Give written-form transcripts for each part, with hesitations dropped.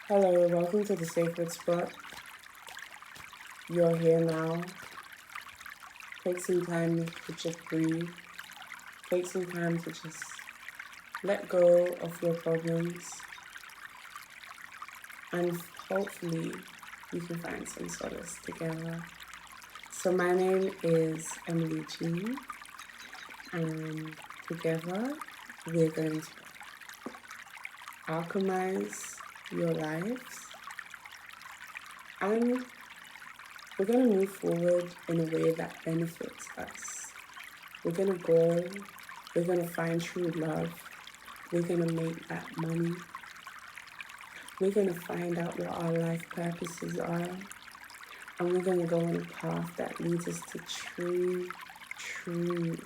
Hello, welcome to the Sacred Spot. You're here now. Take some time to just breathe. Take some time to just let go of your problems. And hopefully you can find some solace together. So my name is Emily Jean. And together we're going to alchemize your lives. And we're going to move forward in a way that benefits us. We're going to grow. We're going to find true love. We're going to make that money. We're going to find out what our life purposes are. And we're going to go on a path that leads us to true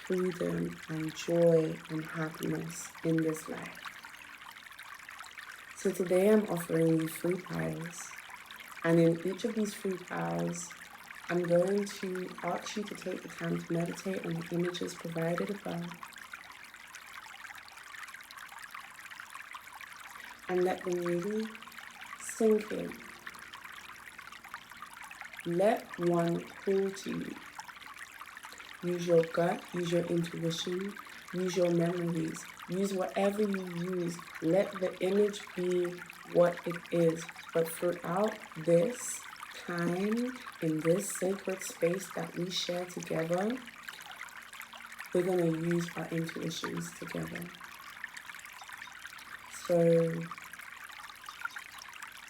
freedom and joy and happiness in this life. So today I'm offering you 3 piles. And in each of these 3 piles, I'm going to ask you to take the time to meditate on the images provided above and let them really sink in. Let one call to you. Use your gut, use your intuition, use your memories, use whatever you use. Let the image be what it is. But throughout this time, in this sacred space that we share together, we're going to use our intuitions together. So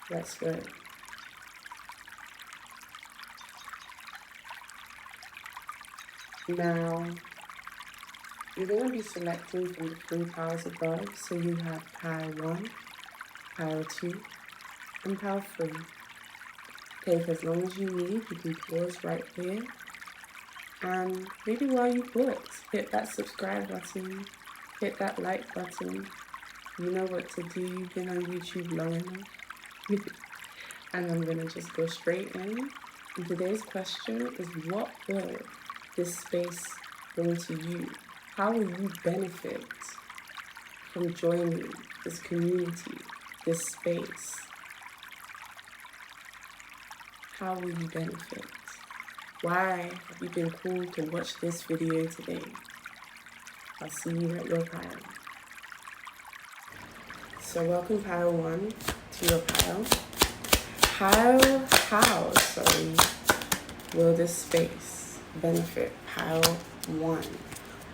let's go. Now, you're going to be selecting from the 3 piles above. So you have pile 1, pile 2, and pile 3. Take as long as you need. You can pause right here. And maybe while you pause, hit that subscribe button, hit that like button. You know what to do. You've been on YouTube long enough. And I'm going to just go straight in. And today's question is, what will this space bring to you? How will you benefit from joining this community, this space? How will you benefit? Why have you been called to watch this video today? I'll see you at your pile. So welcome pile 1 to your pile. How will this space benefit pile 1?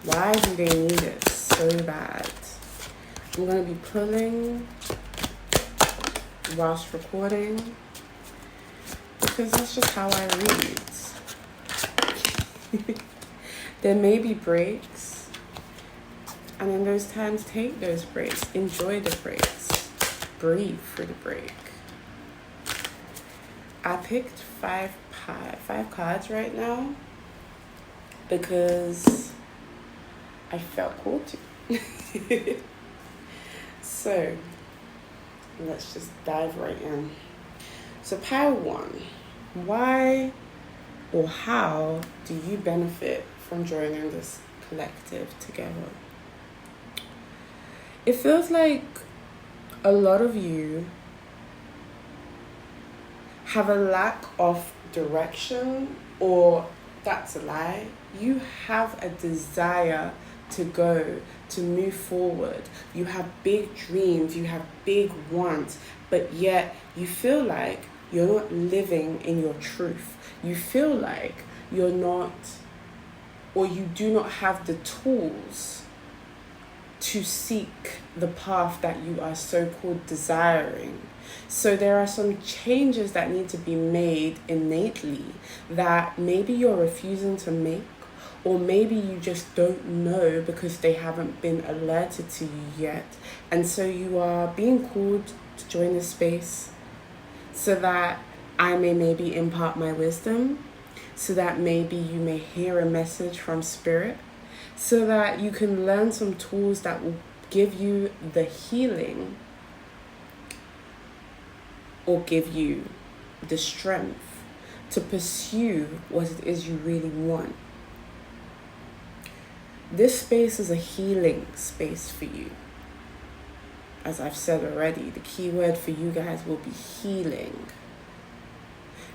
Why do they need it so bad? I'm going to be pulling whilst recording because that's just how I read. There may be breaks, and in those times, take those breaks. Enjoy the breaks. Breathe through the break. I picked 5 cards right now because I felt called to. So let's just dive right in. So pile 1, why or how do you benefit from joining this collective together? It feels like a lot of you have a lack of direction, or that's a lie. You have a desire to go, to move forward. You have big dreams, you have big wants, but yet you feel like you're not living in your truth. You feel like you're not, or you do not have the tools to seek the path that you are so-called desiring. So there are some changes that need to be made innately that maybe you're refusing to make, or maybe you just don't know because they haven't been alerted to you yet. And so you are being called to join this space so that I may maybe impart my wisdom, so that maybe you may hear a message from Spirit, so that you can learn some tools that will give you the healing or give you the strength to pursue what it is you really want. This space is a healing space for you. as I've said already, the key word for you guys will be healing.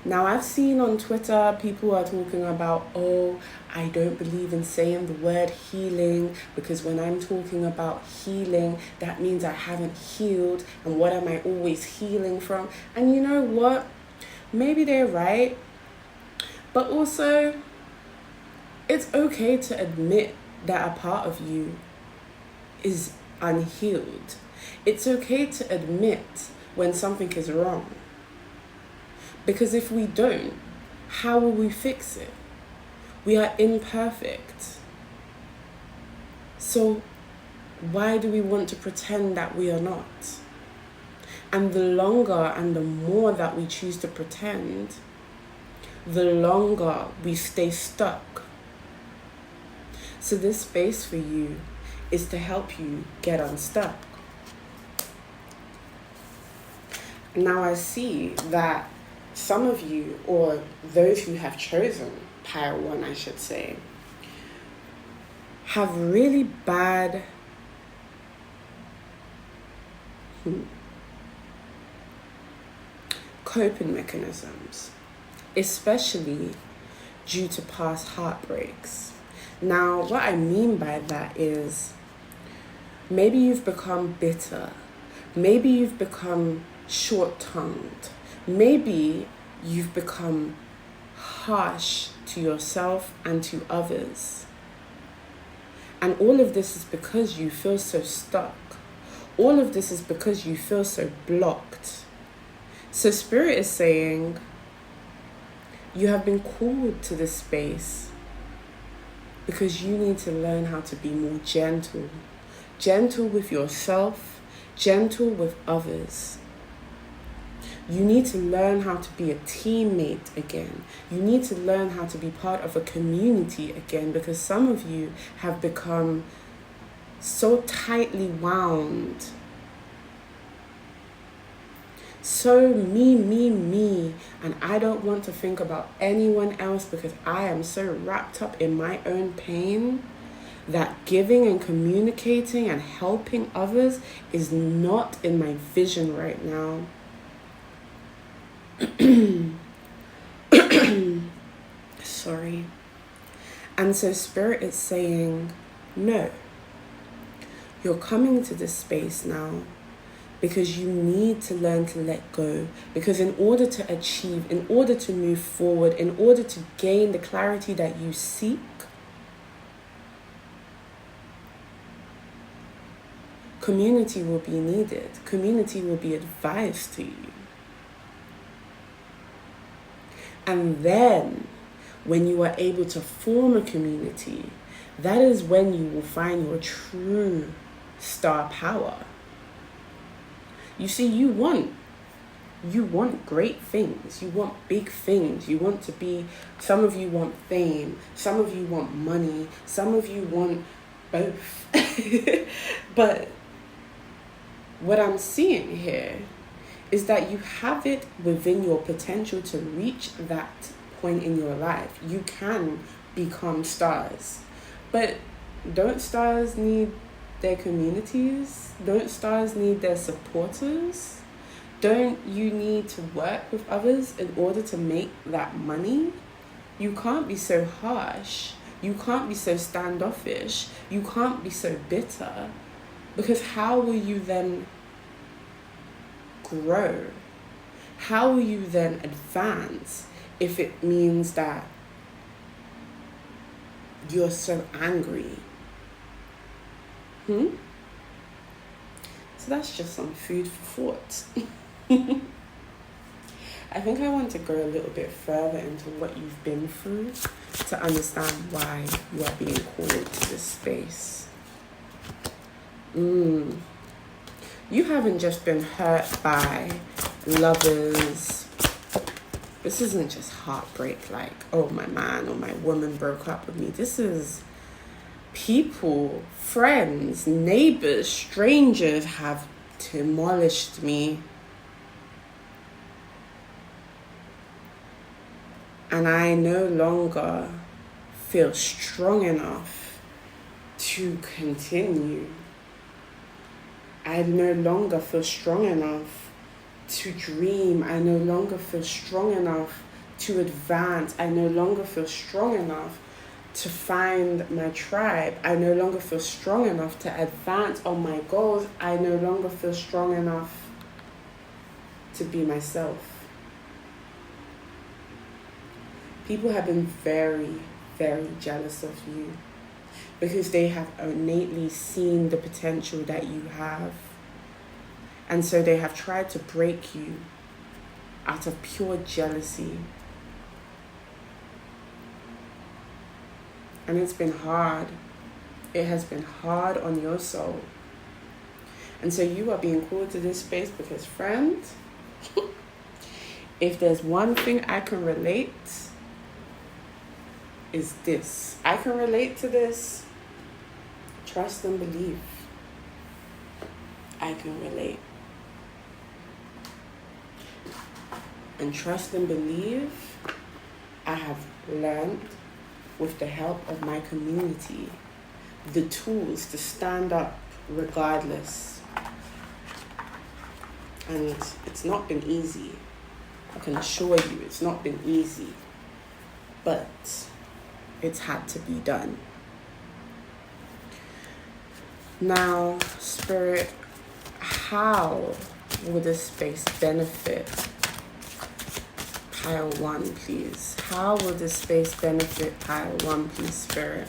Now, I've seen on Twitter people are talking about, oh, I don't believe in saying the word healing because when I'm talking about healing, that means I haven't healed. And what am I always healing from? And you know what? Maybe they're right. But also, it's okay to admit that a part of you is unhealed. It's okay to admit when something is wrong. Because if we don't, how will we fix it? We are imperfect. So why do we want to pretend that we are not? And the longer and the more that we choose to pretend, the longer we stay stuck. So this space for you is to help you get unstuck. Now I see that some of you, or those who have chosen Pile 1, I should say, have really bad coping mechanisms, especially due to past heartbreaks. Now, what I mean by that is maybe you've become bitter. Maybe you've become short-tongued. Maybe you've become harsh to yourself and to others. And all of this is because you feel so stuck. All of this is because you feel so blocked. So Spirit is saying, you have been called to this space because you need to learn how to be more gentle. Gentle with yourself, gentle with others. You need to learn how to be a teammate again. You need to learn how to be part of a community again, because some of you have become so tightly wound. So me, and I don't want to think about anyone else because I am so wrapped up in my own pain that giving and communicating and helping others is not in my vision right now. Sorry. And so Spirit is saying, no, you're coming to this space now because you need to learn to let go. Because in order to achieve, in order to move forward, in order to gain the clarity that you seek, community will be needed. Community will be advised to you. And then, when you are able to form a community, that is when you will find your true star power. You see, you want great things. You want big things. You want to be, some of you want fame. Some of you want money. Some of you want both. But what I'm seeing here is that you have it within your potential to reach that point in your life. You can become stars. But don't stars need their communities? Don't stars need their supporters? Don't you need to work with others in order to make that money? You can't be so harsh. You can't be so standoffish. You can't be so bitter. Because how will you then grow? How will you then advance if it means that you're so angry? So that's just some food for thought. I think I want to go a little bit further into what you've been through to understand why you are being called to this space. You haven't just been hurt by lovers. This isn't just heartbreak, like, oh, my man or my woman broke up with me. This is people, friends, neighbors, strangers have demolished me. And I no longer feel strong enough to continue. I no longer feel strong enough to dream. I no longer feel strong enough to advance. I no longer feel strong enough to find my tribe. I no longer feel strong enough to advance on my goals. I no longer feel strong enough to be myself. People have been very, very jealous of you because they have innately seen the potential that you have. And so they have tried to break you out of pure jealousy. And it's been hard. It has been hard on your soul. And so you are being called to this space because, friends, if there's one thing I can relate, is this. I can relate to this. Trust and believe. I can relate. And trust and believe, I have learned with the help of my community the tools to stand up regardless. And it's not been easy. I can assure you it's not been easy. But it's had to be done. Now, Spirit, how will this space benefit Pile 1, please? How will this space benefit Pile 1, please, Spirit?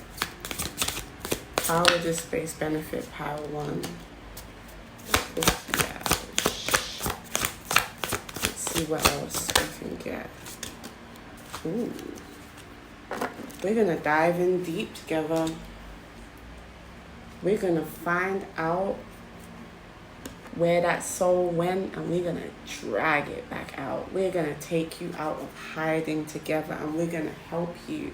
How will this space benefit Pile 1? Let's see what else we can get. Ooh. We're going to dive in deep together. We're going to find out where that soul went, and we're going to drag it back out. We're going to take you out of hiding together, and we're going to help you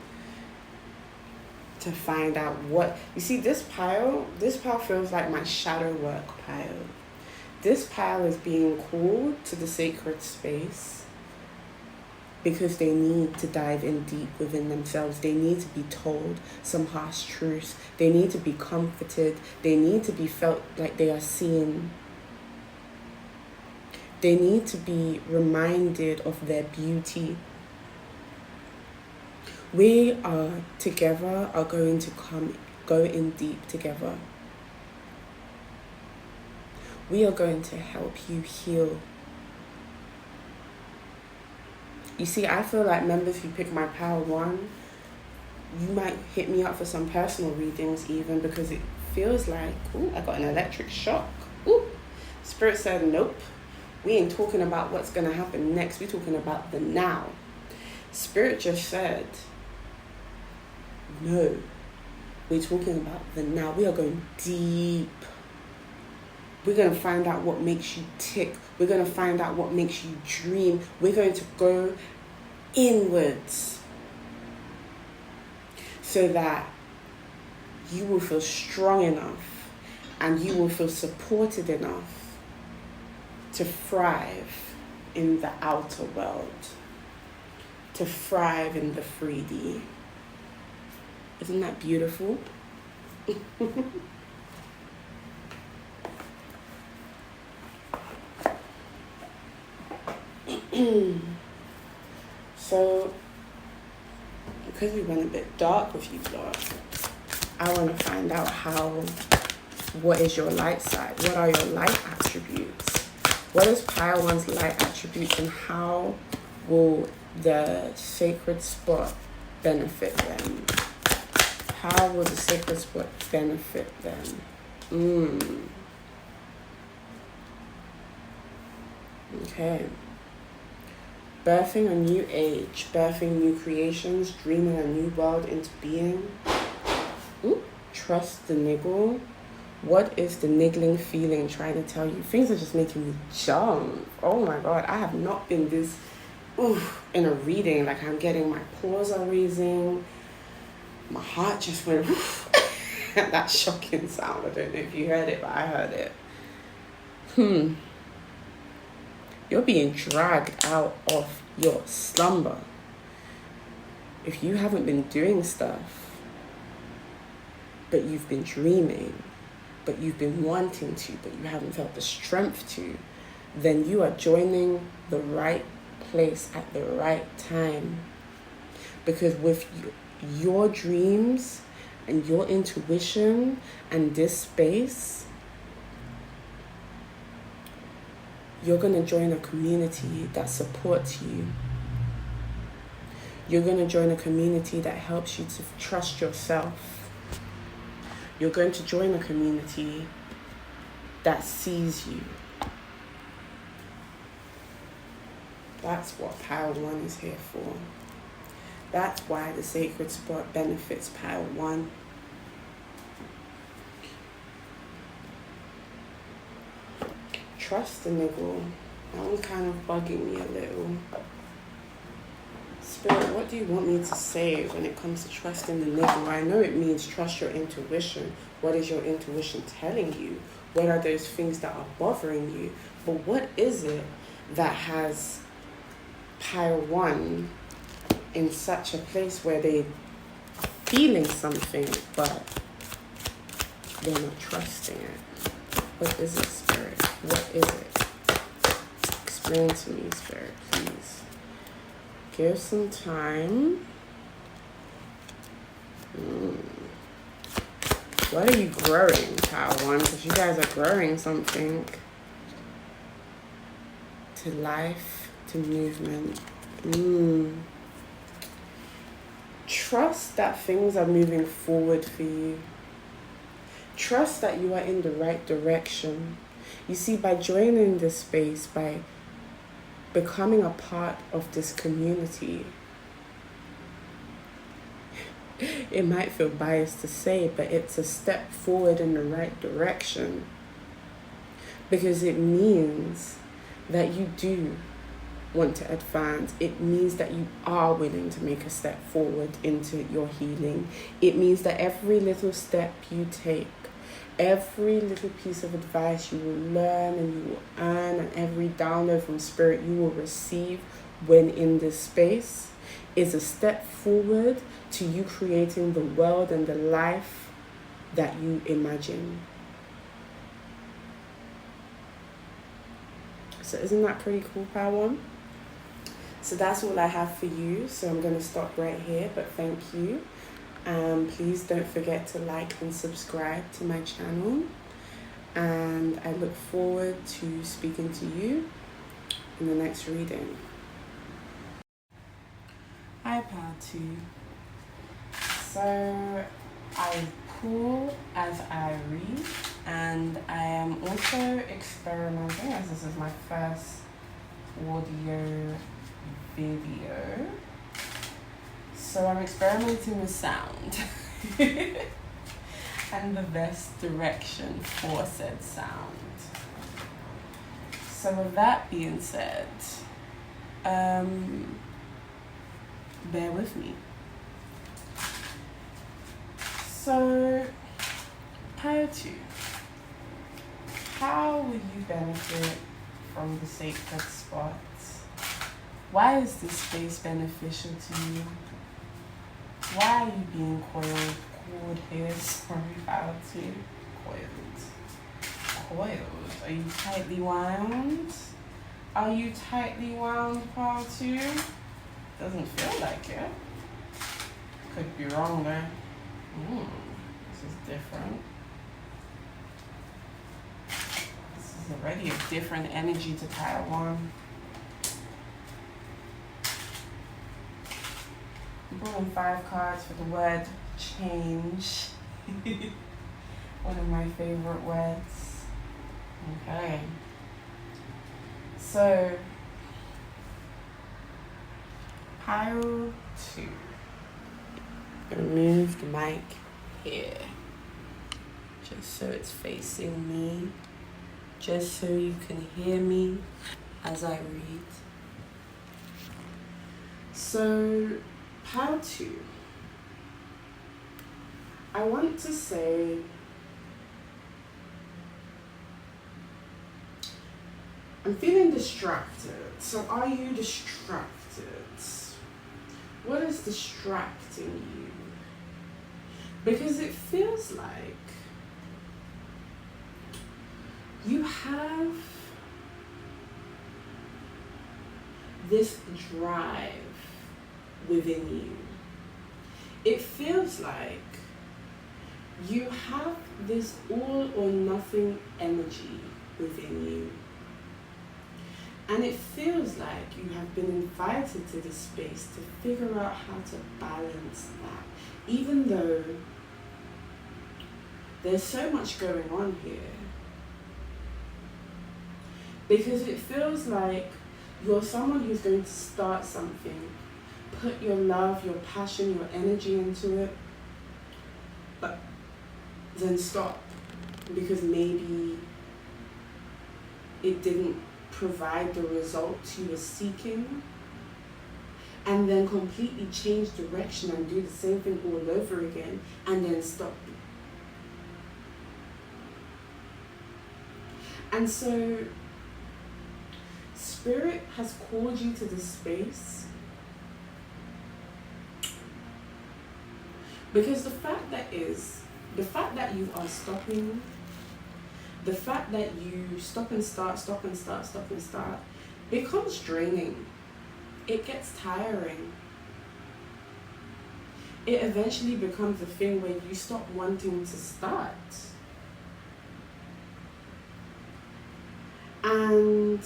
to find out what... You see, this pile feels like my shadow work pile. This pile is being called to the sacred space because they need to dive in deep within themselves. They need to be told some harsh truths. They need to be comforted. They need to be felt like they are seen. They need to be reminded of their beauty. We are together, are going to go in deep together. We are going to help you heal. You see, I feel like members who pick my Pile 1, you might hit me up for some personal readings even, because it feels like, ooh, I got an electric shock. Ooh. Spirit said, nope. We ain't talking about what's going to happen next. We're talking about the now. Spirit just said, no. We're talking about the now. We are going deep. We're going to find out what makes you tick. We're going to find out what makes you dream. We're going to go inwards so that you will feel strong enough and you will feel supported enough to thrive in the outer world, to thrive in the 3D. Isn't that beautiful? So, because we went a bit dark with you, Lord, I want to find out what is your light side? What are your light attributes? What is Pile 1's light attributes, and how will the sacred spot benefit them? How will the sacred spot benefit them? Okay. Birthing a new age, birthing new creations, dreaming a new world into being. Ooh, trust the niggle. What is the niggling feeling trying to tell you? Things are just making me jump. Oh my God, I have not been this in a reading. Like, I'm getting, my paws are raising. My heart just went that shocking sound. I don't know if you heard it, but I heard it. You're being dragged out of your slumber. If you haven't been doing stuff, but you've been dreaming, but you've been wanting to, but you haven't felt the strength to, then you are joining the right place at the right time. Because with your dreams and your intuition and this space, you're going to join a community that supports you. You're going to join a community that helps you to trust yourself. You're going to join a community that sees you. That's what Pile 1 is here for. That's why the sacred spot benefits Pile 1. Trust the niggle. That one's kind of bugging me a little. Spirit, what do you want me to say when it comes to trusting the niggle? I know it means trust your intuition. What is your intuition telling you? What are those things that are bothering you? But what is it that has Pile 1 in such a place where they're feeling something, but they're not trusting it? What is it, Spirit? What is it? Explain to me, Spirit, please. Give some time. What are you growing, Pile 1? Because you guys are growing something. To life, to movement. Trust that things are moving forward for you. Trust that you are in the right direction. You see, by joining this space, by becoming a part of this community, it might feel biased to say, but it's a step forward in the right direction. Because it means that you do want to advance. It means that you are willing to make a step forward into your healing. It means that every little step you take, every little piece of advice you will learn and you will earn, and every download from Spirit you will receive when in this space is a step forward to you creating the world and the life that you imagine. So isn't that pretty cool, Pile 1? So that's all I have for you. So I'm going to stop right here, but thank you. Please don't forget to like and subscribe to my channel. And I look forward to speaking to you in the next reading. Hi, Pile 2. So I pull as I read, and I am also experimenting, as this is my first audio video. So I'm experimenting with sound and the best direction for said sound. So with that being said, bear with me. So, Pile 2, how will you benefit from the sacred spots? Why is this space beneficial to you? Why are you being coiled here? Sorry, Pile 2. Coiled. Are you tightly wound? Are you tightly wound, Pile 2? Doesn't feel like it. Could be wrong though. This is different. This is already a different energy to Pile 1. I'm pulling 5 cards for the word change. One of my favorite words. Okay. So, Pile 2. I'm gonna move the mic here, just so it's facing me, just so you can hear me as I read. So, Pile 2. I want to say I'm feeling distracted. So are you distracted? What is distracting you? Because it feels like you have this drive within you. It feels like you have this all or nothing energy within you. And it feels like you have been invited to this space to figure out how to balance that. Even though there's so much going on here. Because it feels like you're someone who's going to start something, put your love, your passion, your energy into it, but then stop because maybe it didn't provide the results you were seeking, and then completely change direction and do the same thing all over again, and then stop. And so Spirit has called you to this space because the fact that you are stopping, the fact that you stop and start, becomes draining. It gets tiring. It eventually becomes a thing where you stop wanting to start. And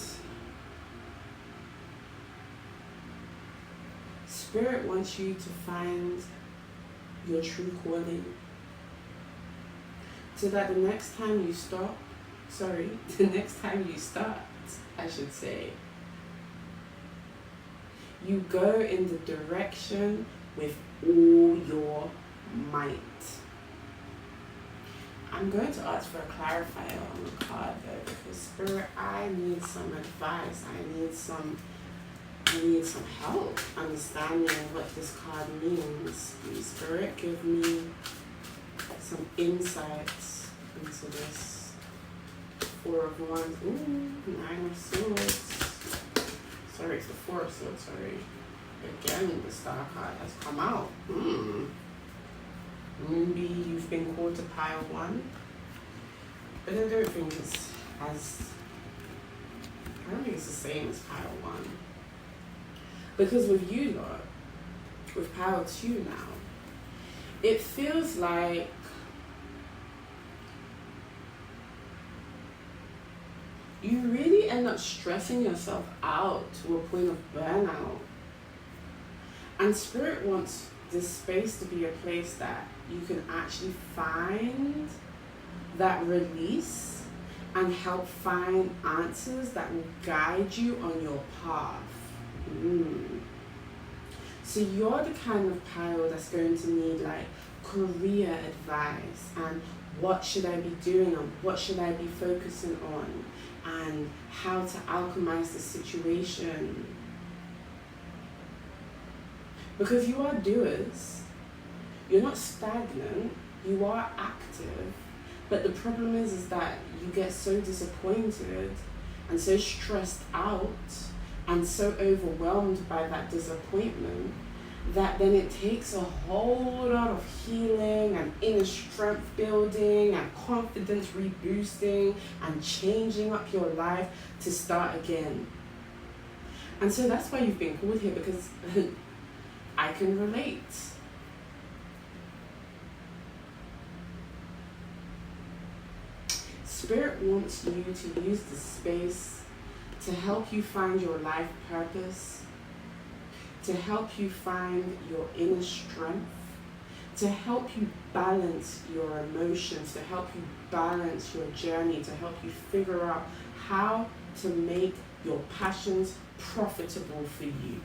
Spirit wants you to find your true calling, so that the next time you start, I should say, you go in the direction with all your might. I'm going to ask for a clarifier on the card though, because Spirit, I need some advice. I need some help understanding what this card means. Please, Spirit, give me some insights into this. 4 of Wands. Ooh, 9 of Swords. Sorry, it's the 4 of Swords, sorry. Again, the Star card has come out. Maybe you've been called to pile 1. But I don't think it's the same as pile 1. Because with you lot, with pile 2 now, it feels like you really end up stressing yourself out to a point of burnout. And Spirit wants this space to be a place that you can actually find that release and help find answers that will guide you on your path. So you're the kind of pile that's going to need like career advice and what should I be doing and what should I be focusing on and how to alchemize the situation. Because you are doers, you're not stagnant, you are active, but the problem is that you get so disappointed and so stressed out and so overwhelmed by that disappointment that then it takes a whole lot of healing and inner strength building and confidence reboosting and changing up your life to start again. And so that's why you've been called here, because I can relate. Spirit wants you to use the space to help you find your life purpose, to help you find your inner strength, to help you balance your emotions, to help you balance your journey, to help you figure out how to make your passions profitable for you.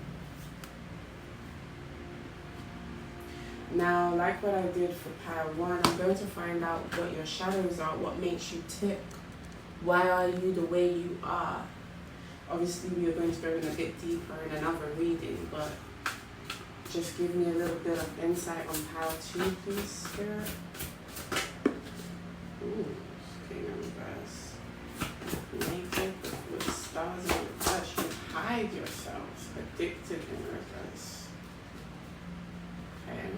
Now, like what I did for pile 1, I'm going to find out what your shadows are, what makes you tick. Why are you the way you are? Obviously, we are going to go in a bit deeper in another reading, but just give me a little bit of insight on pile 2, please, Spirit. Ooh, King in reverse. Naked with stars in reverse. You hide yourselves. Addicted in reverse. Okay.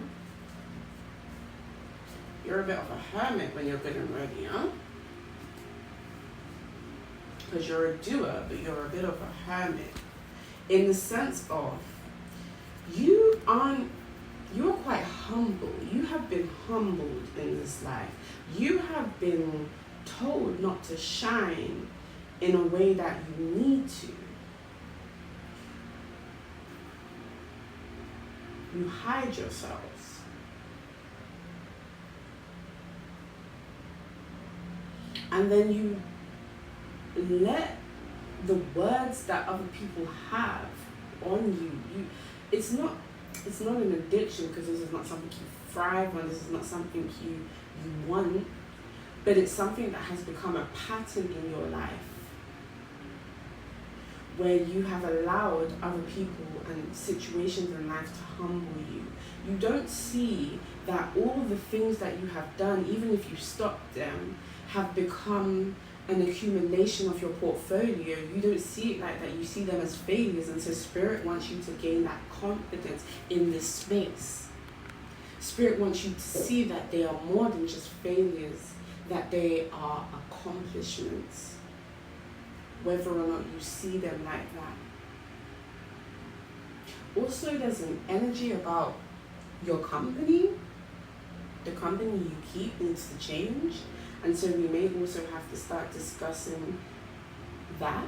You're a bit of a hermit when you're good and ready, huh? because you're a doer, but you're a bit of a hermit. In the sense of, you're quite humble. You have been humbled in this life. You have been told not to shine in a way that you need to. You hide yourselves. And then you let the words that other people have on you, it's not an addiction, because this is not something you thrive on, this is not something you want, but it's something that has become a pattern in your life, where you have allowed other people and situations in life to humble you. You don't see that all the things that you have done, even if you stop them, have become an accumulation of your portfolio. You don't see it like that. You see them as failures, and so Spirit wants you to gain that confidence in this space. Spirit wants you to see that they are more than just failures, that they are accomplishments, whether or not you see them like that. Also, there's an energy about your company. The company you keep needs to change. And so we may also have to start discussing that.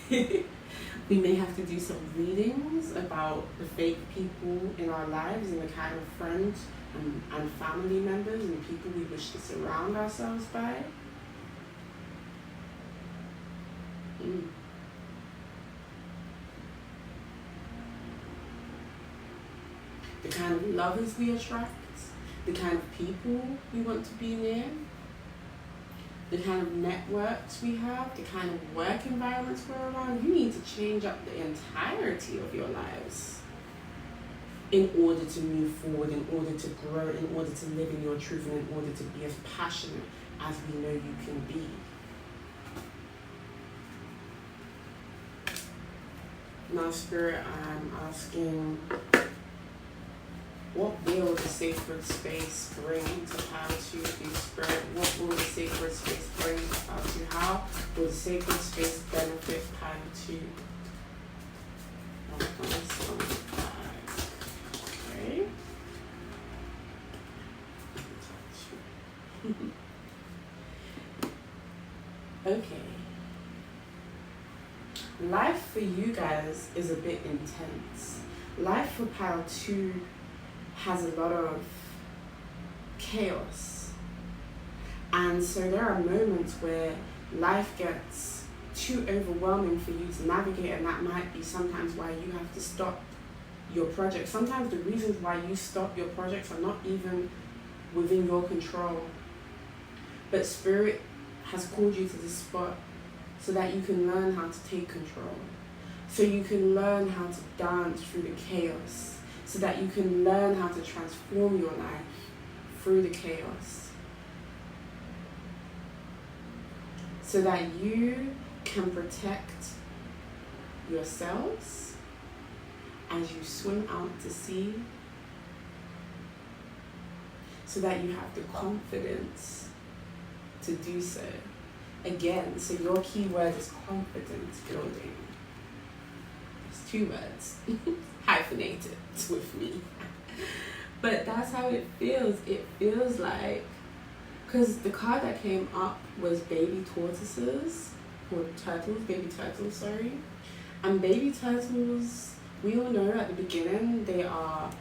We may have to do some readings about the fake people in our lives and the kind of friends and family members and people we wish to surround ourselves by. The kind of lovers we attract, the kind of people we want to be near, the kind of networks we have, the kind of work environments we're around. You need to change up the entirety of your lives in order to move forward, in order to grow, in order to live in your truth, and in order to be as passionate as we know you can be. Now, Spirit, I'm asking, what will the sacred space bring to Pile 2, please, Spirit? What will the sacred space bring to Pile 2? How will the sacred space benefit Pile 2? Okay. Okay. Life for you guys is a bit intense. Life for Pile 2 has a lot of chaos. And so there are moments where life gets too overwhelming for you to navigate, and that might be sometimes why you have to stop your project. Sometimes the reasons why you stop your projects are not even within your control. But Spirit has called you to this spot so that you can learn how to take control. So you can learn how to dance through the chaos. So that you can learn how to transform your life through the chaos. So that you can protect yourselves as you swim out to sea. So that you have the confidence to do so. Again, so your key word is confidence building. It's 2 words. Hyphenated with me. But that's how it feels. It feels like, because the card that came up was baby tortoises, or turtles, baby turtles, sorry. And baby turtles, we all know at the beginning, they are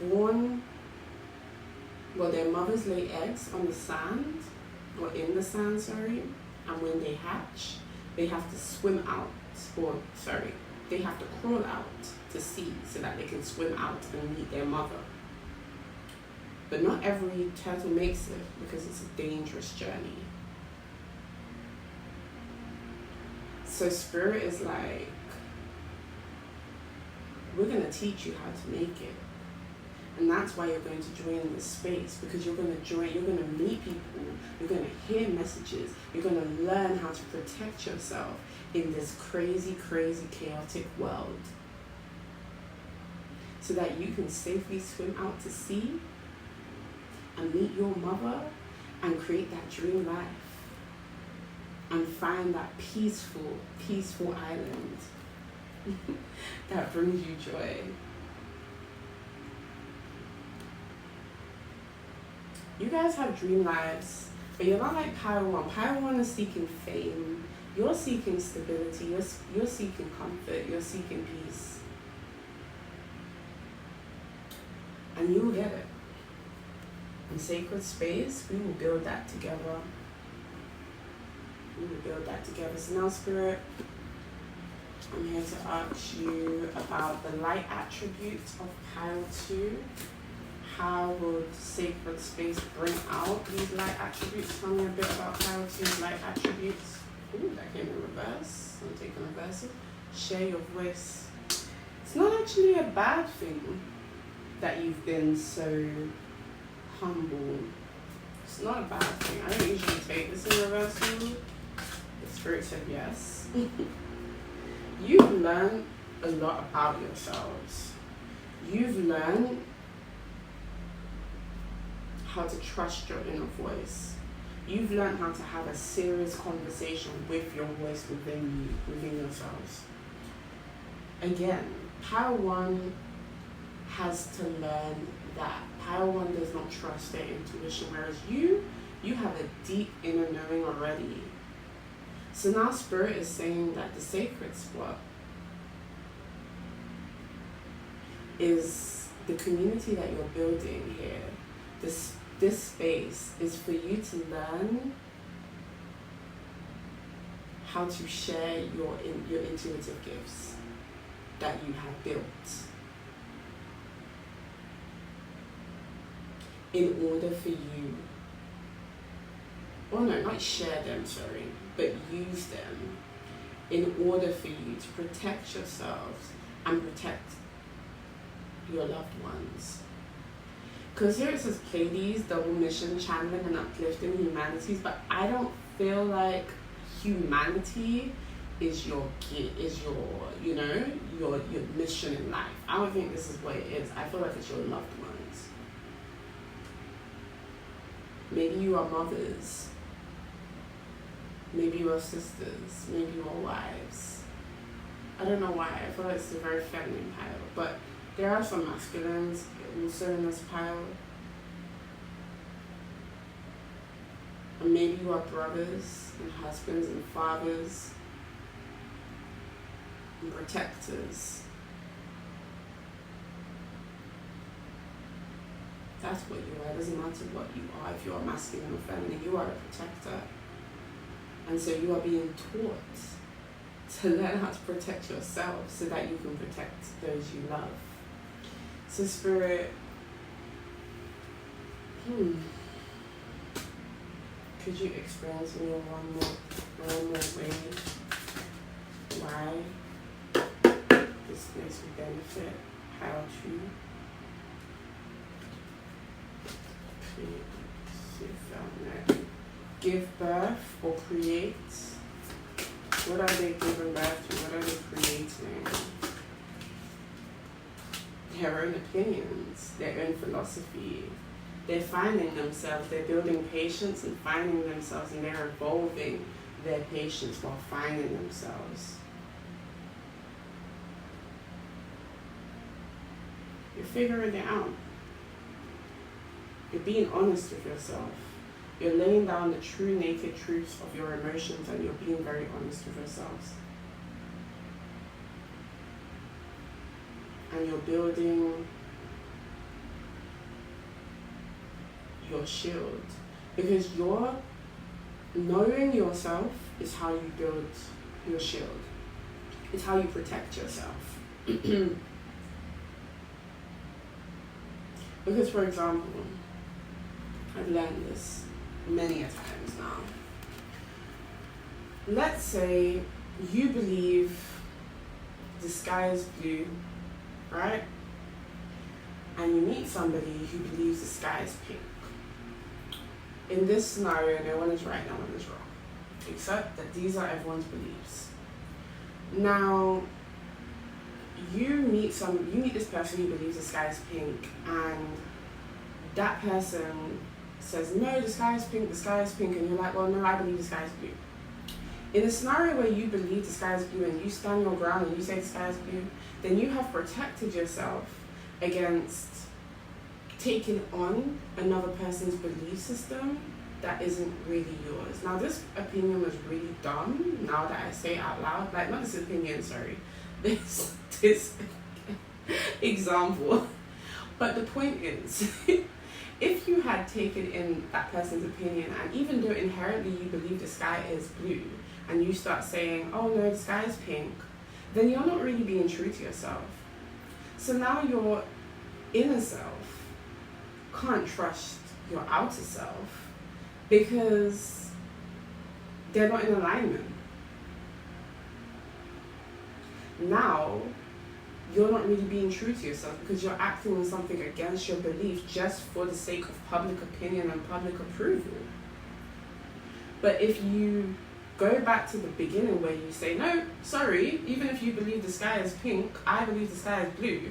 born, well, their mothers lay eggs on the sand, or in the sand, sorry. And when they hatch, they have to swim out, they have to crawl out to sea so that they can swim out and meet their mother. But not every turtle makes it, because it's a dangerous journey. So Spirit is like, we're going to teach you how to make it. And that's why you're going to join this space, because you're going to meet people, you're going to hear messages, you're going to learn how to protect yourself in this crazy, crazy, chaotic world. So that you can safely swim out to sea and meet your mother and create that dream life and find that peaceful island that brings you joy. You guys have dream lives, but you're not like Pile 1. Pile 1 is seeking fame. You're seeking stability. You're seeking comfort. You're seeking peace. And you will get it. In sacred space, we will build that together. We will build that together. So now, Spirit, I'm here to ask you about the light attributes of Pile 2. How would sacred space bring out these light attributes? Tell me a bit about Pile 2's light attributes. Ooh, that came in reverse. I'm taking reverse. Share your voice. It's not actually a bad thing that you've been so humble. It's not a bad thing. I don't usually take this in reversal. The Spirit said yes. You've learned a lot about yourselves. You've learned how to trust your inner voice. You've learned how to have a serious conversation with your voice within you, within yourselves. Again, Pile 1 has to learn that. Pile 1 does not trust their intuition, whereas you have a deep inner knowing already. So now Spirit is saying that the sacred spot is the community that you're building here. This space is for you to learn how to share your intuitive gifts that you have built in order for you, not share them, sorry, but use them in order for you to protect yourselves and protect your loved ones. Because here it says Pleiades, double mission, channeling and uplifting humanities, but I don't feel like humanity is your mission in life. I don't think this is what it is. I feel like it's your loved ones. Maybe you are mothers. Maybe you are sisters. Maybe you are wives. I don't know why. I feel like it's a very feminine pile, but there are some masculines also in this pile. And maybe you are brothers and husbands and fathers and protectors. That's what you are. It doesn't matter what you are. If you are masculine or feminine, you are a protector. And so you are being taught to learn how to protect yourself so that you can protect those you love. So Spirit, could you explain to me one more way why this makes me benefit? How to give birth or create? What are they giving birth to? What are they creating? Their own opinions, their own philosophy. They're finding themselves, they're building patience and finding themselves, and they're evolving their patience while finding themselves. You're figuring it out. You're being honest with yourself. You're laying down the true naked truths of your emotions, and you're being very honest with yourselves. And you're building your shield, because your knowing yourself is how you build your shield. It's how you protect yourself. Because, for example, I've learned this many a times now. Let's say you believe the sky is blue, right? And you meet somebody who believes the sky is pink. In this scenario, no one is right, no one is wrong, except that these are everyone's beliefs. Now, you meet this person who believes the sky is pink, and that person says, no, the sky is pink, and you're like, well, no, I believe the sky is blue. In a scenario where you believe the sky is blue and you stand your ground and you say the sky is blue, then you have protected yourself against taking on another person's belief system that isn't really yours. Now, this opinion was really dumb now that I say it out loud. Like, not this opinion, sorry. This example. But the point is, if you had taken in that person's opinion, and even though inherently you believe the sky is blue, and you start saying, oh no, the sky is pink, then you're not really being true to yourself. So now your inner self can't trust your outer self because they're not in alignment. Now, you're not really being true to yourself because you're acting on something against your belief just for the sake of public opinion and public approval. But if you go back to the beginning where you say, no, sorry, even if you believe the sky is pink, I believe the sky is blue,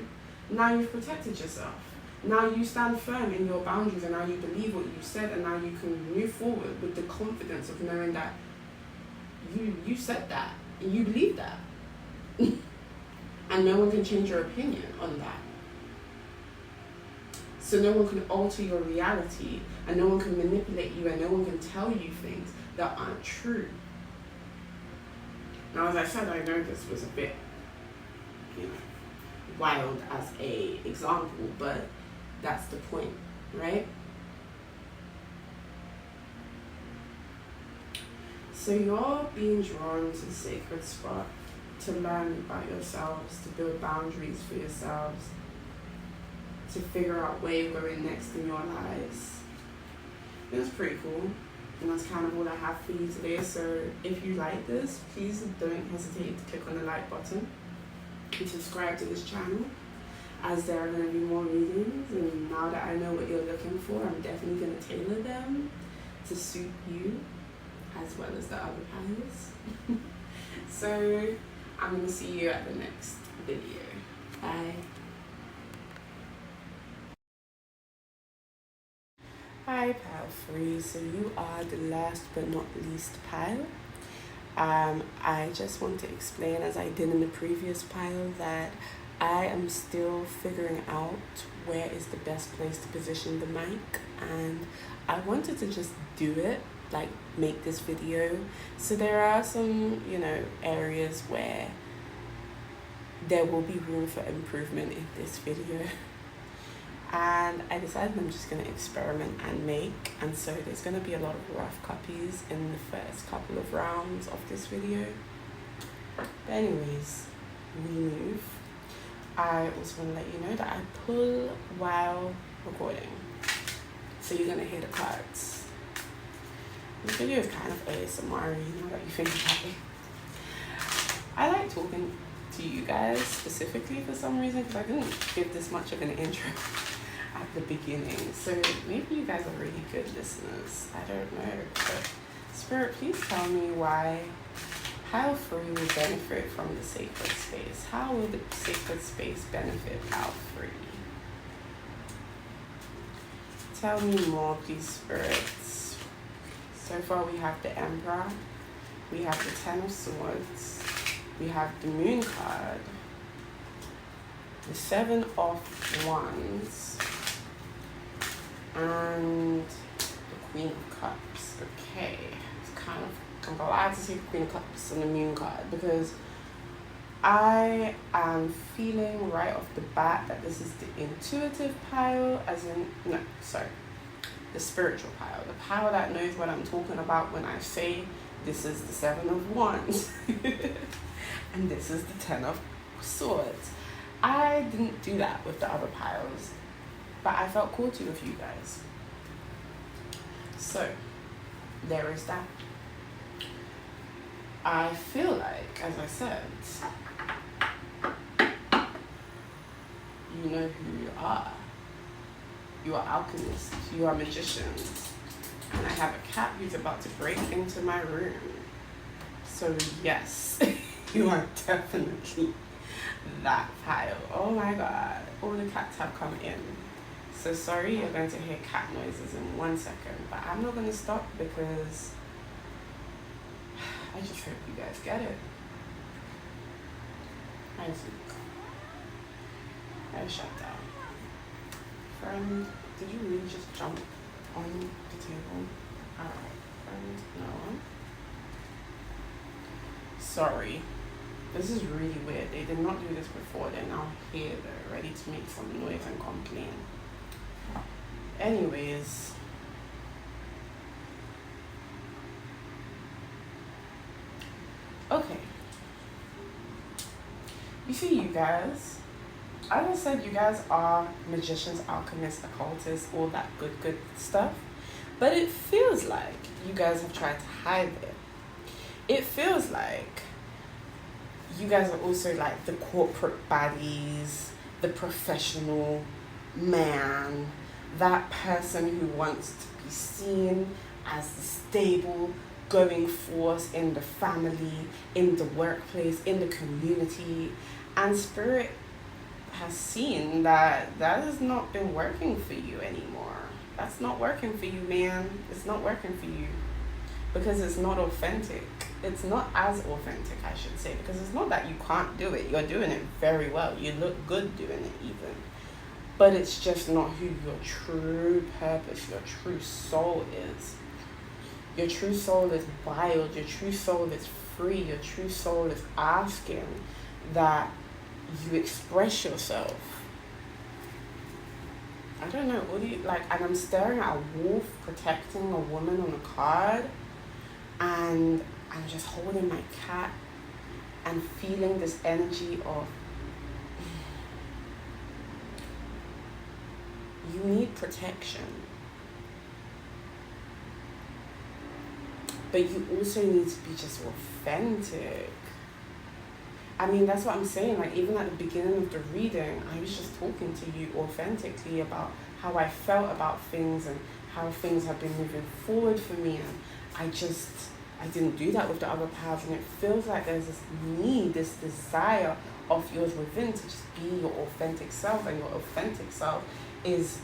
now you've protected yourself. Now you stand firm in your boundaries and now you believe what you said and now you can move forward with the confidence of knowing that you said that and you believe that. And no one can change your opinion on that. So no one can alter your reality and no one can manipulate you and no one can tell you things that aren't true. Now, as I said, I know this was a bit, wild as a example, but that's the point, right? So you're being drawn to the sacred spot to learn about yourselves, to build boundaries for yourselves, to figure out where you're going next in your lives. It was pretty cool. And that's kind of all I have for you today. So if you like this, please don't hesitate to click on the like button and subscribe to this channel, as there are going to be more readings. And now that I know what you're looking for, I'm definitely going to tailor them to suit you as well as the other piles. So I'm going to see you at the next video. Bye. Hi pile 3, so you are the last but not least pile. I just want to explain, as I did in the previous pile, that I am still figuring out where is the best place to position the mic, and I wanted to just do it, like make this video. So there are some, areas where there will be room for improvement in this video. And I decided I'm just going to experiment and make, and so there's going to be a lot of rough copies in the first couple of rounds of this video. But anyways, we move. I also want to let you know that I pull while recording, so you're going to hear the cards. This video is kind of ASMR, now that you think about it. I like talking to you guys specifically for some reason, because I didn't give this much of an intro at the beginning, so maybe you guys are really good listeners, I don't know. But Spirit, please tell me why pile 3 will benefit from the sacred space. How will the sacred space benefit pile 3? Tell me more, please, spirits. So far we have the Emperor, we have the 10 of Swords, we have the Moon card, the 7 of Wands, and the Queen of Cups. Okay, it's kind of, I'm glad to see the Queen of Cups and the Moon card, because I am feeling right off the bat that this is the intuitive pile, the spiritual pile, the pile that knows what I'm talking about when I say this is the 7 of Wands and this is the 10 of Swords. I didn't do that with the other piles, but I felt cool to with you guys. So there is that. I feel like, as I said, you know who you are. You are alchemists, you are magicians, and I have a cat who's about to break into my room. So yes, you are definitely that pile. Oh my god, all the cats have come in. So sorry, you're going to hear cat noises in 1 second, but I'm not going to stop because I just hope you guys get it. Isaac, I shut down. Friend, did you really just jump on the table? Alright, friend, no. Sorry. This is really weird. They did not do this before. They're now here. They're ready to make some noise and complain. Anyways. Okay. You see, you guys, as I said, you guys are magicians, alchemists, occultists, all that good stuff. But it feels like you guys have tried to hide it. It feels like you guys are also like the corporate baddies, the professional man, that person who wants to be seen as the stable, going force in the family, in the workplace, in the community. And Spirit has seen that that has not been working for you anymore. That's not working for you, man. It's not working for you because it's not authentic. It's not as authentic, I should say, because it's not that you can't do it. You're doing it very well. You look good doing it even. But it's just not who your true purpose, your true soul is. Your true soul is wild. Your true soul is free. Your true soul is asking that you express yourself. I don't know, what do you like? And I'm staring at a wolf protecting a woman on a card, and I'm just holding my cat and feeling this energy of you need protection, but you also need to be just authentic. I mean, that's what I'm saying. Like, even at the beginning of the reading, I was just talking to you authentically about how I felt about things and how things have been moving forward for me. And I didn't do that with the other paths. And it feels like there's this need, this desire of yours within to just be your authentic self. And your authentic self is...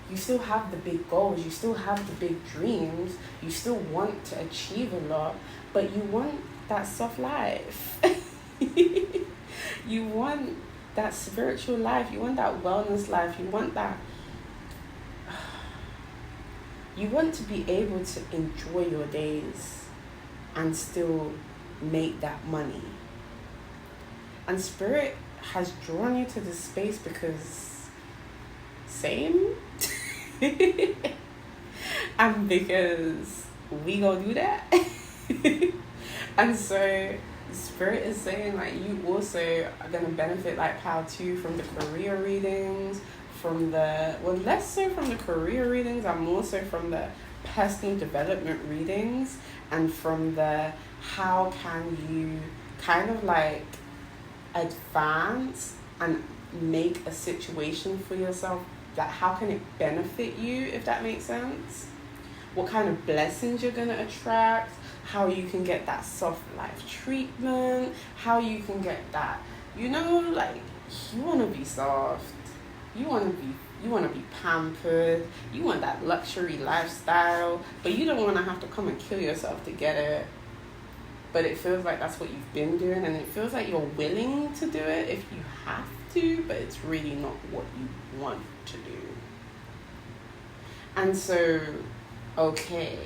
You still have the big goals, you still have the big dreams, you still want to achieve a lot, but you want that soft life. You want that spiritual life, you want that wellness life, you want that... You want to be able to enjoy your days and still make that money. And Spirit has drawn you to this space because... Same? And because we gonna do that. And so Spirit is saying like you also are gonna benefit like how too from the career readings, from the less so from the career readings and more so from the personal development readings, and from the how can you kind of like advance and make a situation for yourself, that how can it benefit you, if that makes sense? What kind of blessings you're going to attract, how you can get that soft life treatment, how you can get that, you know, like you want to be soft, you want to be pampered, you want that luxury lifestyle, but you don't want to have to come and kill yourself to get it. But it feels like that's what you've been doing, and it feels like you're willing to do it if you have to, but it's really not what you want to do. And so, okay,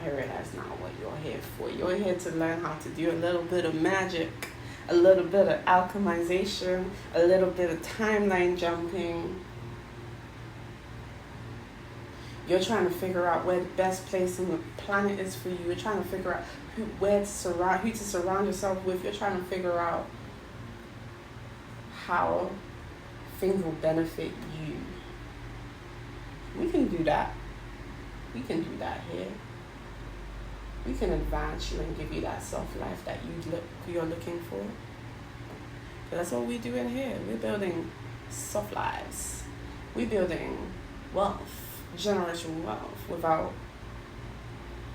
I realize now what you're here for. You're here to learn how to do a little bit of magic, a little bit of alchemization, a little bit of timeline jumping. You're trying to figure out where the best place on the planet is for you. You're trying to figure out who to surround yourself with. You're trying to figure out how things will benefit you. We can do that. We can do that here. We can advance you and give you that soft life that you're looking for. So that's what we're doing here. We're building soft lives. We're building wealth, generational wealth, without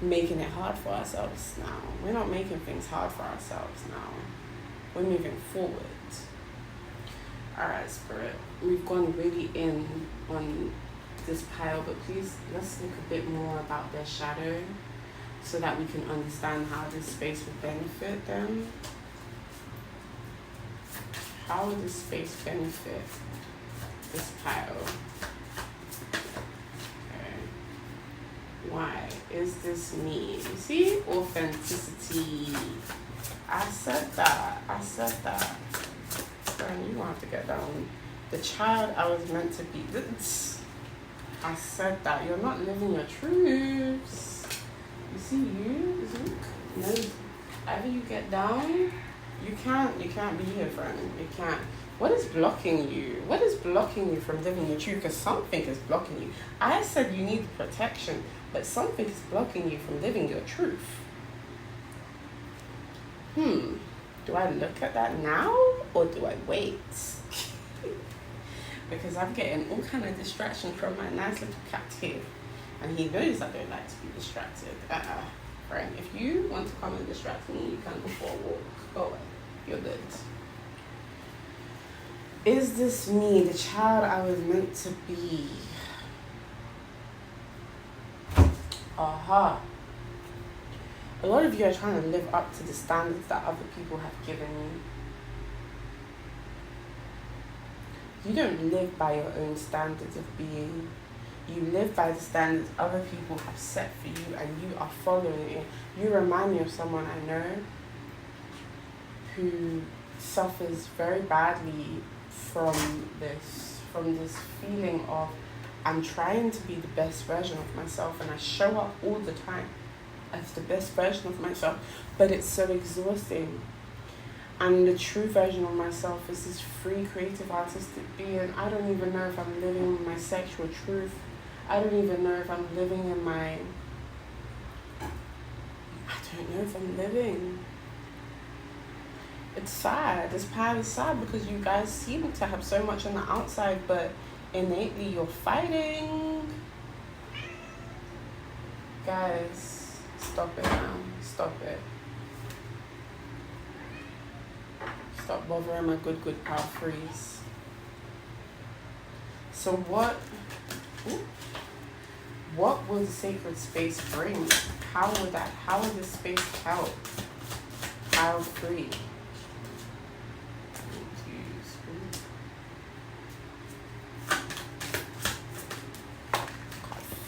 making it hard for ourselves now. We're not making things hard for ourselves now. We're moving forward. Alright, Spirit. We've gone really in on this pile, but please let's look a bit more about their shadow so that we can understand how this space would benefit them. How would this space benefit this pile? Okay. Why is this me? You see? Authenticity. I said that. Friend, you don't have to get down. The child I was meant to be. I said that. You're not living your truths. You see you? No. Either you get down. You can't be here, friend. You can't. What is blocking you? What is blocking you from living your truth? Because something is blocking you. I said you need protection, but something is blocking you from living your truth. Do I look at that now or do I wait? Because I'm getting all kind of distraction from my nice little cat here. And he knows I don't like to be distracted. Friend, if you want to come and distract me, you can go for a walk. Go away. You're good. Is this me, the child I was meant to be? Aha. A lot of you are trying to live up to the standards that other people have given you. You don't live by your own standards of being. You live by the standards other people have set for you and you are following it. You remind me of someone I know who suffers very badly from this feeling of I'm trying to be the best version of myself and I show up all the time as the best version of myself, but it's so exhausting. And the true version of myself is this free, creative, artistic being. I don't even know if I'm living in my sexual truth. I don't even know if I'm living in my... I don't know if I'm living. It's sad. This path is sad because you guys seem to have so much on the outside, but innately you're fighting. Guys, stop it now. Stop it. Stop bothering my good pal freeze. So what will the sacred space bring? How would this space help? Pile free.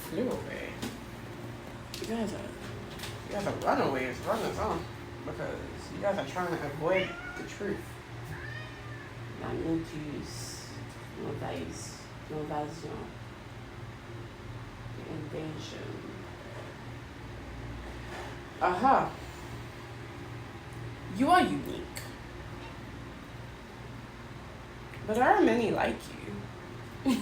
Flew away. You guys are runaways, runners on, because you guys are trying to avoid the truth. Not no juice, no dice, no evasion, the invasion. Aha. You are unique. But there are many like you.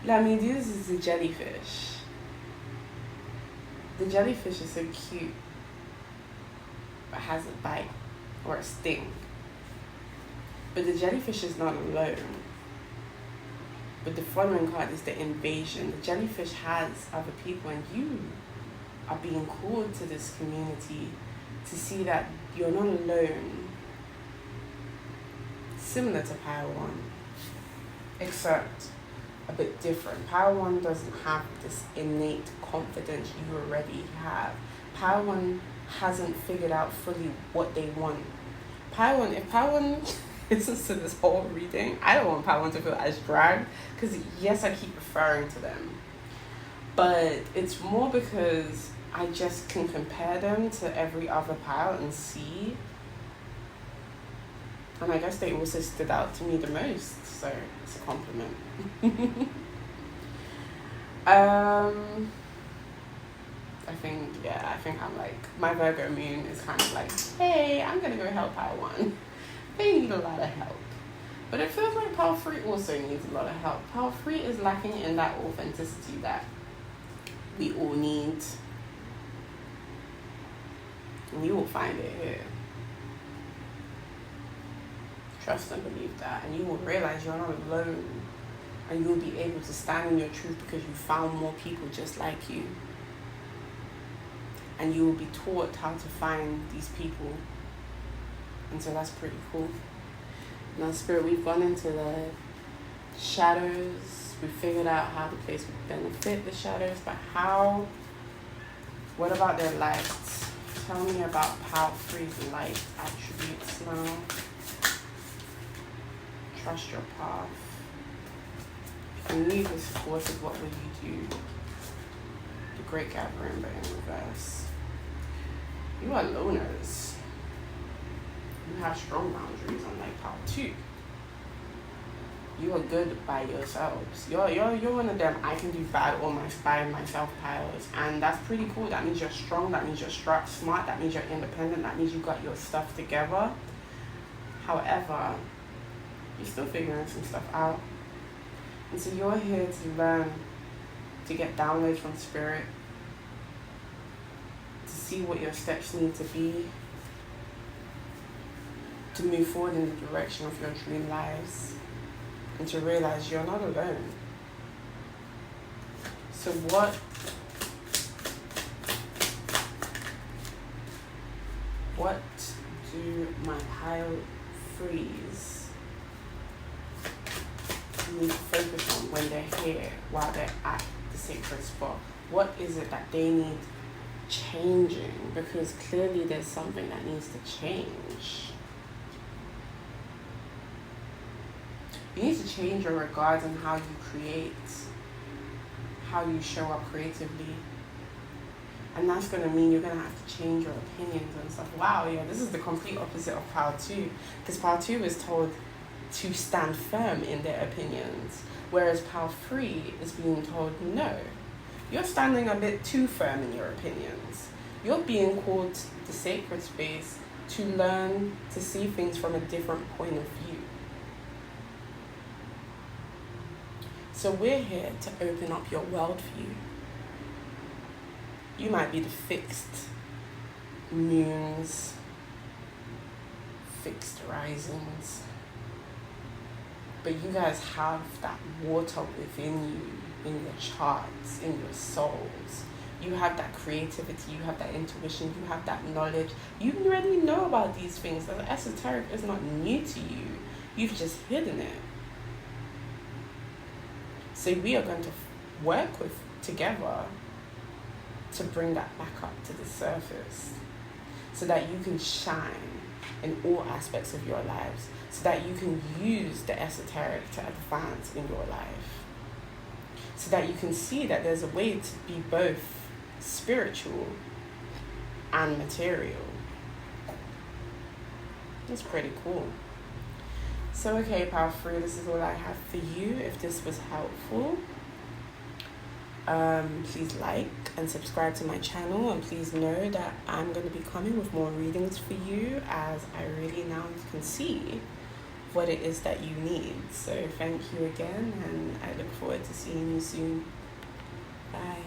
This is the jellyfish. The jellyfish is so cute, but has a bite or a sting. But the jellyfish is not alone. But the following card is the invasion. The jellyfish has other people, and you are being called to this community to see that you're not alone. Similar to Power One, except a bit different. Power One doesn't have this innate confidence you already have. Power One hasn't figured out fully what they want. If Power One listens to this whole reading, I don't want Power One to feel as dragged, because yes, I keep referring to them, but it's more because I just can compare them to every other pile and see. And I guess they also stood out to me the most, so it's a compliment. I think I'm like, my Virgo moon is kind of like, hey, I'm gonna go help Power One. They need a lot of help. But it feels like Power 3 also needs a lot of help. Power 3 is lacking in that authenticity that we all need. And you will find it here. Trust and believe that, and you will realize you're not alone, and you'll be able to stand in your truth because you found more people just like you, and you will be taught how to find these people, and so that's pretty cool. Now, Spirit, we've gone into the Shadows, we figured out how the place would benefit the shadows, but what about their lights? Tell me about Pile 3's light attributes now. Trust your path. If you need this supported, what will you do? The Great Gathering, but in reverse. You are loners. You have strong boundaries, unlike Pile 2. You are good by yourselves. You're one of them I can do bad almost by myself piles, and that's pretty cool. That means you're strong, that means you're smart, that means you're independent, that means you got your stuff together. However, you're still figuring some stuff out. And so you're here to learn, to get downloads from spirit, to see what your steps need to be, to move forward in the direction of your dream lives, and to realize you're not alone. So what do my Pile 3s need to focus on when they're here, while they're at the sacred spot? What is it that they need changing? Because clearly there's something that needs to change. You need to change your regards on how you create, how you show up creatively. And that's going to mean you're going to have to change your opinions and stuff. Wow, yeah, this is the complete opposite of Pile 2. Because Pile 2 is told to stand firm in their opinions, whereas Pile 3 is being told, no, you're standing a bit too firm in your opinions. You're being called to the sacred space to learn to see things from a different point of view. So we're here to open up your worldview. You might be the fixed moons, fixed risings, but you guys have that water within you, in your charts, in your souls. You have that creativity, you have that intuition, you have that knowledge. You already know about these things. The esoteric is not new to you. You've just hidden it. So we are going to work together to bring that back up to the surface, so that you can shine in all aspects of your lives, so that you can use the esoteric to advance in your life, so that you can see that there's a way to be both spiritual and material. It's pretty cool. So okay, Pile 3, this is all I have for you. If this was helpful, please like and subscribe to my channel, and please know that I'm going to be coming with more readings for you, as I really now can see what it is that you need. So thank you again, and I look forward to seeing you soon. Bye.